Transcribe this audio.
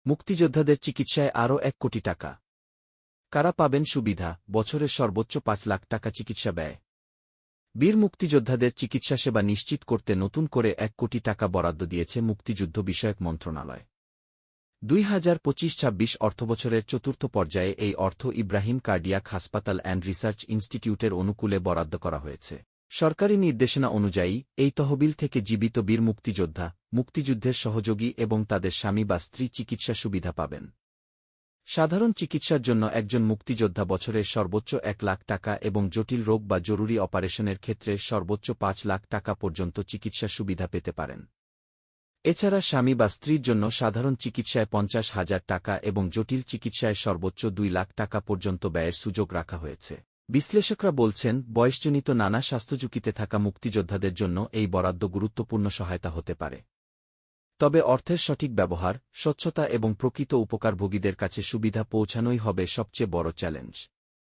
মুক্তিযোদ্ধাদের চিকিৎসায় আরও ১ কোটি টাকা। কারা পাবেন সুবিধা? বছরের সর্বোচ্চ ৫ লাখ টাকা চিকিৎসা ব্যয়। বীর মুক্তিযোদ্ধাদের চিকিৎসাসেবা নিশ্চিত করতে নতুন করে ১ কোটি টাকা বরাদ্দ দিয়েছে মুক্তিযুদ্ধ বিষয়ক মন্ত্রণালয়। ২০২৫-২৬ অর্থবছরের চতুর্থ পর্যায়ে এই অর্থ ইব্রাহিম কার্ডিয়াক হাসপাতাল অ্যান্ড রিসার্চ ইনস্টিটিউটের অনুকূলে বরাদ্দ করা হয়েছে। সরকারি নির্দেশনা অনুযায়ী এই তহবিল থেকে জীবিত বীর মুক্তিযোদ্ধা, মুক্তিযুদ্ধের সহযোগী এবং তাদের স্বামী বা স্ত্রী চিকিৎসা সুবিধা পাবেন। সাধারণ চিকিৎসার জন্য একজন মুক্তিযোদ্ধা বছরের সর্বোচ্চ ১ লাখ টাকা এবং জটিল রোগ বা জরুরি অপারেশনের ক্ষেত্রে সর্বোচ্চ ৫ লাখ টাকা পর্যন্ত চিকিৎসা সুবিধা পেতে পারেন। এছাড়া স্বামী বা স্ত্রীর জন্য সাধারণ চিকিৎসায় ৫০,০০০ টাকা এবং জটিল চিকিৎসায় সর্বোচ্চ ২ লাখ টাকা পর্যন্ত ব্যয়ের সুযোগ রাখা হয়েছে। বিশ্লেষকরা বলছেন, বয়সজনিত নানা স্বাস্থ্যঝুঁকিতে থাকা মুক্তিযোদ্ধাদের জন্য এই বরাদ্দ গুরুত্বপূর্ণ সহায়তা হতে পারে। তবে অর্থের সঠিক ব্যবহার, স্বচ্ছতা এবং প্রকৃত উপকারভোগীদের কাছে সুবিধা পৌঁছানোই হবে সবচেয়ে বড় চ্যালেঞ্জ।